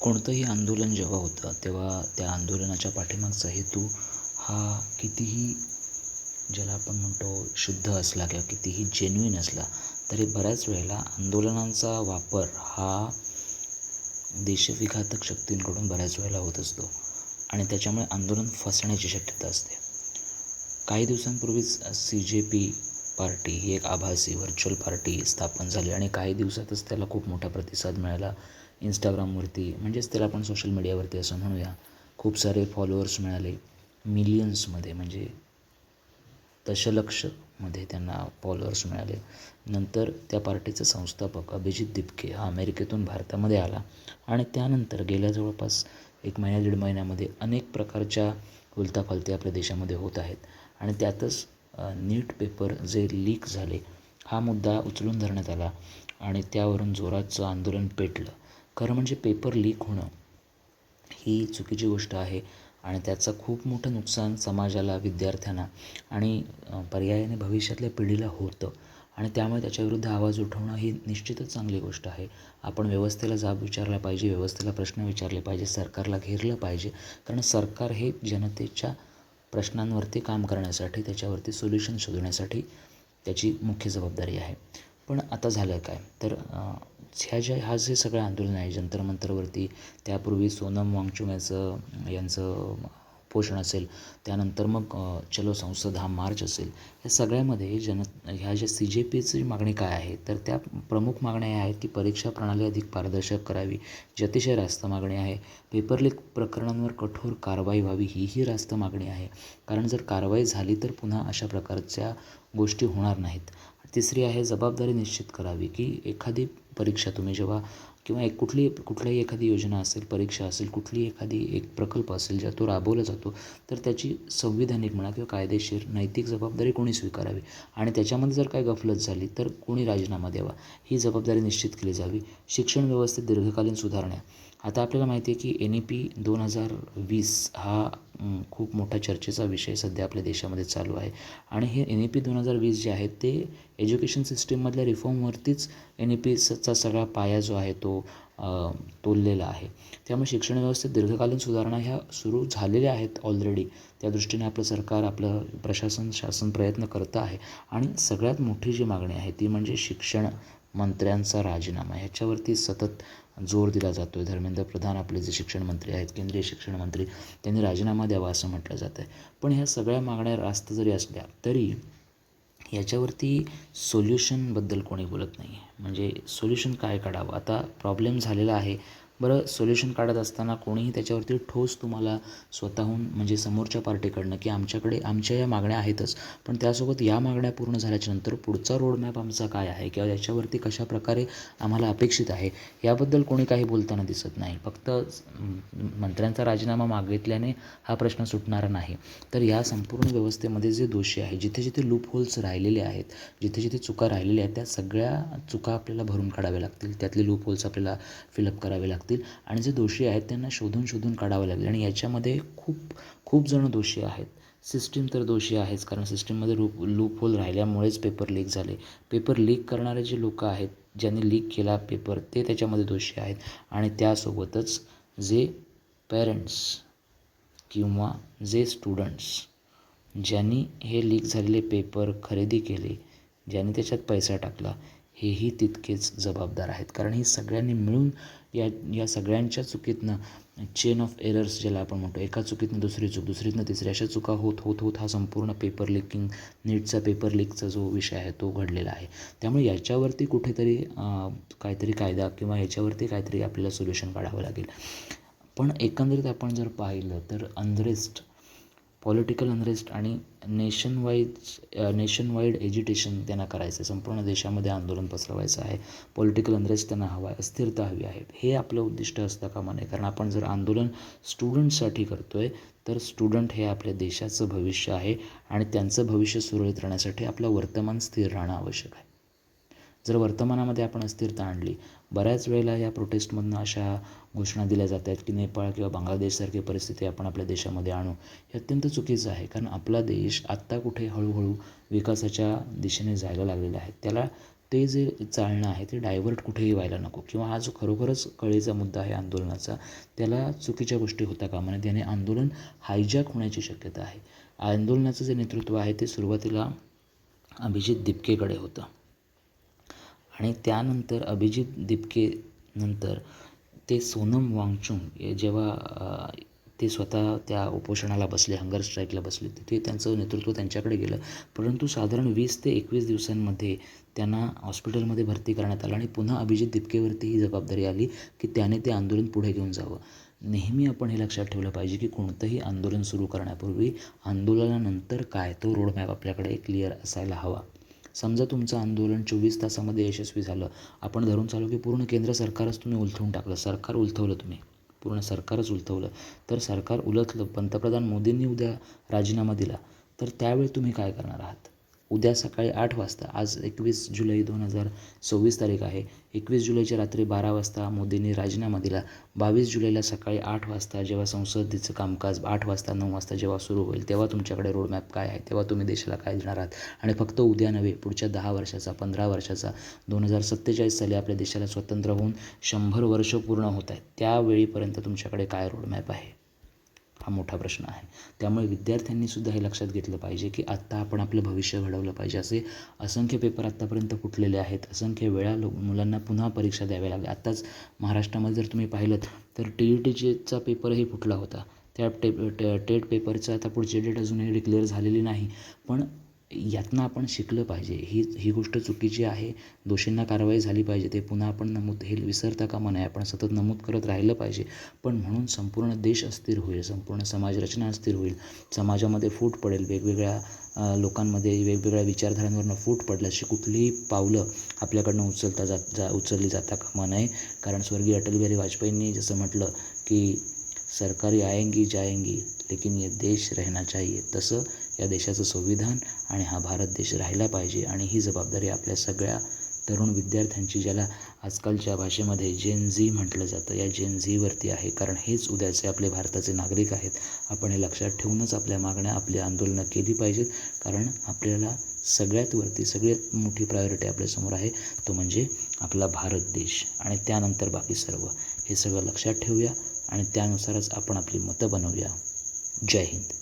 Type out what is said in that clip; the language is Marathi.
कोणतंही आंदोलन जेव्हा होतं तेव्हा त्या आंदोलनाच्या पाठीमागचा हेतू हा कितीही, ज्याला आपण म्हणतो, शुद्ध असला किंवा कितीही जेन्युइन असला तरी बऱ्याच वेळेला आंदोलनांचा वापर हा देशविघातक शक्तींकडून बऱ्याच वेळेला होत असतो आणि त्याच्यामुळे आंदोलन फसण्याची शक्यता असते. काही दिवसांपूर्वीच CJP पार्टी ही एक आभासी व्हर्च्युअल पार्टी स्थापन झाली आणि काही दिवसातच त्याला खूप मोठा प्रतिसाद मिळाला. इंस्टाग्रामवरती, म्हणजेच त्याला आपण सोशल मीडियावरती असं म्हणूया, खूप सारे फॉलोअर्स मिळाले. मिलियन्समध्ये, म्हणजे दशलक्षमध्ये त्यांना फॉलोअर्स मिळाले. नंतर त्या पार्टीचे संस्थापक अभिजित दिपके हा अमेरिकेतून भारतामध्ये आला आणि त्यानंतर गेल्या जवळपास 1 महिना 1.5 महिन्यामध्ये अनेक प्रकारच्या उलथापालथी आपल्या देशामध्ये होत आहेत. आणि त्यातच नीट पेपर जे लीक झाले हा मुद्दा उचलून धरण्यात आला आणि त्यावरून जोराचं आंदोलन पेटलं. खरं म्हणजे पेपर लीक होणं ही चुकीची गोष्ट आहे आणि त्याचं खूप मोठं नुकसान समाजाला, विद्यार्थ्यांना आणि पर्यायाने भविष्यातल्या पिढीला होतं आणि त्यामुळे त्याच्याविरुद्ध आवाज उठवणं ही निश्चितच चांगली गोष्ट आहे. आपण व्यवस्थेला जाब विचारला पाहिजे, व्यवस्थेला प्रश्न विचारले पाहिजे, सरकारला घेरलं पाहिजे, कारण सरकार हे जनतेच्या प्रश्नांवरती काम करण्यासाठी, त्याच्यावरती सोल्युशन शोधण्यासाठी त्याची मुख्य जबाबदारी आहे. पण आता झालं काय, तर हा जे सगळं आंदोलन आहे जंतर मंतरवरती, त्यापूर्वी सोनम वांगचुक यांचं पोषण असेल, त्यानंतर मग चलो संसद हा मार्च असेल, या सगळ्यामध्ये ह्या ज्या CJPची मागणी काय आहे, तर त्या प्रमुख मागण्या ह्या आहेत की परीक्षा प्रणाली अधिक पारदर्शक करावी, जी अतिशय रास्त मागणी आहे. पेपर लीक प्रकरणांवर कठोर कारवाई व्हावी, हीही रास्त मागणी आहे, कारण जर कारवाई झाली तर पुन्हा अशा प्रकारच्या गोष्टी होणार नाहीत. तिसरी आहे जबाबदारी निश्चित करावी, की एखादी परीक्षा तुम्ही जेव्हा किंवा कुठल्याही एखादी योजना असेल, परीक्षा असेल, कुठलीही एखादी एक प्रकल्प असेल ज्या तो राबवला जातो, तर त्याची संविधानिक म्हणा किंवा कायदेशीर नैतिक जबाबदारी कोणी स्वीकारावी आणि त्याच्यामध्ये जर काही गफलत झाली तर कोणी राजीनामा द्यावा, ही जबाबदारी निश्चित केली जावी. शिक्षण व्यवस्थेत दीर्घकालीन सुधारणा. आता आपल्याला माहिती आहे की NEP 2020 हा खूप मोठा चर्चेचा विषय सध्या आपल्या देशामध्ये चालू आहे आणि हे NEP 2020 जे आहे ते एज्युकेशन सिस्टीममधल्या रिफॉर्मवरतीच NEPचा सगळा पाया जो आहे तो तोललेला आहे. त्यामुळे शिक्षण व्यवस्थेत दीर्घकालीन सुधारणा ह्या सुरू झालेल्या आहेत ऑलरेडी. त्या दृष्टीने आपलं सरकार, आपलं शासन प्रयत्न करतं आहे आणि सगळ्यात मोठी जी मागणी आहे ती म्हणजे शिक्षण मंत्र्यांचा राजीनामा. ह्याच्यावरती सतत जोर दिला जातो आहे. धर्मेंद्र प्रधान आपले जे शिक्षण मंत्री आहेत, केंद्रीय शिक्षण मंत्री, त्यांनी राजीनामा द्यावा असं म्हटलं जातं आहे. पण ह्या सगळ्या मागण्या रास्त जरी असल्या तरी याच्यावरती सोल्युशनबद्दल कोणी बोलत नाही आहे. म्हणजे सोल्युशन काय काढावं, आता प्रॉब्लेम झालेला आहे, बरं सोल्युशन काढत असताना कोणीही त्याच्यावरती ठोस तुम्हाला स्वतःहून, म्हणजे समोरच्या पार्टीकडनं, की आमच्या या मागण्या आहेतच, पण त्यासोबत या मागण्या पूर्ण झाल्याच्यानंतर पुढचा रोडमॅप आमचा काय आहे किंवा याच्यावरती कशाप्रकारे आम्हाला अपेक्षित आहे, याबद्दल कोणी काही बोलताना दिसत नाही. फक्त मंत्र्यांचा राजीनामा मागितल्याने हा प्रश्न सुटणारा नाही. तर या संपूर्ण व्यवस्थेमध्ये जे दोषी आहे, जिथे जिथे लूप होल्स राहिलेले आहेत, जिथे जिथे चुका राहिलेल्या आहेत, त्या सगळ्या चुका आपल्याला भरून काढाव्या लागतील. त्यातले लूप होल्स आपल्याला फिलअप करावे लागतील आणि जे दोषी आहेत त्यांना शोधून शोधून काढावं लागेल. आणि याच्यामध्ये खूप जण दोषी आहेत. सिस्टीम तर दोषी आहेच, कारण सिस्टीममध्ये लूप होल राहिल्यामुळेच पेपर लीक झाले. पेपर लीक करणारे जे लोक आहेत, ज्यांनी लीक केला पेपर, ते त्याच्यामध्ये दोषी आहेत. आणि त्यासोबतच जे पेरेंट्स किंवा जे स्टुडंट्स ज्यांनी हे लीक झालेले पेपर खरेदी केले, ज्यांनी त्याच्यात पैसा टाकला, हेही तितकेच जबाबदार आहेत. कारण ही सगळ्यांनी मिळून या सगळ्यांच्या चुकीतनं चेन ऑफ एरर्स ज्याला आपण म्हणतो, एका चुकीतनं दुसरी चूक, दुसरीतनं तिसरी, अशा चुका होत होत होत हा संपूर्ण पेपर लीकिंग, नीटचा पेपर लीकचा जो विषय आहे तो घडलेला आहे. त्यामुळे याच्यावरती कुठेतरी काहीतरी कायदा किंवा याच्यावरती काहीतरी आपल्याला सोल्युशन काढावं लागेल. पण एकंदरीत आपण जर पाहिलं तर पॉलिटिकल अनरेस्ट आणि नेशन वाईड एज्युटेशन त्यांना करायचं आहे. संपूर्ण देशामध्ये आंदोलन पसरवायचं आहे. पॉलिटिकल अनरेस्ट त्यांना हवा आहे, अस्थिरता हवी आहे. हे आपलं उद्दिष्ट असतं कामा नये. कारण आपण जर आंदोलन स्टुडंटसाठी करतो आहे, तर स्टुडंट हे आपल्या देशाचं भविष्य आहे आणि त्यांचं भविष्य सुरळीत राहण्यासाठी आपलं वर्तमान स्थिर राहणं आवश्यक आहे. जर वर्तमानामध्ये आपण अस्थिरता आणली, बऱ्याच वेळेला या प्रोटेस्टमधनं अशा घोषणा दिल्या जात आहेत की नेपाळ किंवा बांगलादेशसारखी परिस्थिती आपण आपल्या देशामध्ये आणू, हे अत्यंत चुकीचं आहे. कारण आपला देश आत्ता कुठे हळूहळू विकासाच्या दिशेने जायला लागलेला आहे. त्याला ते जे चालणं आहे ते डायव्हर्ट कुठेही व्हायला नको, किंवा हा जो खरोखरच कळीचा मुद्दा आहे आंदोलनाचा त्याला चुकीच्या गोष्टी होता कामा नयेत. त्याने आंदोलन हायजॅक होण्याची शक्यता आहे. आंदोलनाचं जे नेतृत्व आहे ते सुरुवातीला अभिजित दिपकेकडे होतं आणि त्यानंतर अभिजित दिपके नंतर ते सोनम वांगचुक हे जेव्हा ते स्वतः त्या उपोषणाला बसले, हंगर स्ट्राईकला बसले, तिथे त्यांचं नेतृत्व त्यांच्याकडे गेलं. परंतु साधारण 20 ते 21 दिवसांमध्ये त्यांना हॉस्पिटलमध्ये भरती करण्यात आलं आणि पुन्हा अभिजित दिपकेवरती ही जबाबदारी आली की त्याने ते आंदोलन पुढे घेऊन जावं. नेहमी आपण हे लक्षात ठेवलं पाहिजे की कोणतंही आंदोलन सुरू करण्यापूर्वी आंदोलनानंतर काय तो रोडमॅप आपल्याकडे क्लिअर असायला हवा. समजा तुमचं आंदोलन 24 तासामध्ये यशस्वी झालं, आपण धरून चालू की पूर्ण केंद्र सरकारच तुम्ही उलथवून टाकलं, सरकार उलथवलं, तुम्ही पूर्ण सरकारच उलथवलं, तर सरकार उलथलं, पंतप्रधान मोदींनी उद्या राजीनामा दिला, तर त्यावेळी तुम्ही काय करणार आहात? उद्या सकाळी 8 वाजता, आज 21 जुलै 2024 तारीख आहे, 21 जुलैच्या रात्री 12 वाजता मोदींनी राजीनामा दिला. 22 जुलैला सकाळी 8 वाजता जेव्हा संसदेचं कामकाज 8 वाजता 9 वाजता जेव्हा सुरू होईल तेव्हा तुमच्याकडे रोडमॅप काय आहे, तेव्हा तुम्ही देशाला काय देणार आहात? आणि फक्त उद्या नव्हे, पुढच्या 10 वर्षाचा, 15 वर्षाचा, 2047 साली आपल्या देशाला स्वतंत्र होऊन 100 वर्ष पूर्ण होत आहेत, त्यावेळीपर्यंत तुमच्याकडे काय रोडमॅप आहे? हा मोठा प्रश्न आहे. त्यामुळे विद्यार्थ्यांनीसुद्धा हे लक्षात घेतलं पाहिजे की आत्ता आपण आपलं भविष्य घडवलं पाहिजे. असे असंख्य पेपर आत्तापर्यंत फुटलेले आहेत, असंख्य वेळा मुलांना पुन्हा परीक्षा द्याव्या लागल्या. आत्ताच महाराष्ट्रामध्ये जर तुम्ही पाहिलं तर TETचा पेपरही फुटला होता. त्या टेट पेपरचं आता पुढची डेट अजूनही डिक्लेअर झालेली नाही, पण यातनं आपण शिकलं पाहिजे. ही गोष्ट चुकीची आहे, दोषींना कारवाई झाली पाहिजे, ते पुन्हा आपण हे विसरता कामा नये, आपण सतत नमूद करत राहिलं पाहिजे. पण म्हणून संपूर्ण देश अस्थिर होईल, संपूर्ण समाजरचना अस्थिर होईल, समाजामध्ये फूट पडेल, वेगवेगळ्या लोकांमध्ये वेगवेगळ्या विचारधारांवरनं फूट पडेल अशी कुठलीही पावलं आपल्याकडनं उचलली जाता कामा नये. कारण स्वर्गीय अटल बिहारी वाजपेयींनी जसं म्हटलं की सरकारी आएंगी जाएंगी लेकिन ये देश रहना चाहिए, तसं या देशाचं संविधान आणि हा भारत देश राहिला पाहिजे. आणि ही जबाबदारी आपल्या सगळ्या तरुण विद्यार्थ्यांची, ज्याला आजकालच्या भाषेमध्ये जेन झी म्हटलं जातं, या जेन झीवरती आहे. कारण हेच उद्याचे आपले भारताचे नागरिक आहेत. आपण हे लक्षात ठेवूनच आपल्या मागण्या, आपली आंदोलनं केली पाहिजेत. कारण आपल्याला सगळ्यात मोठी प्रायोरिटी आपल्यासमोर आहे, तो म्हणजे आपला भारत देश आणि त्यानंतर बाकी सर्व. हे सगळं लक्षात ठेवूया आणि त्यानुसारच आपण आपली मतं बनवूया. जय हिंद.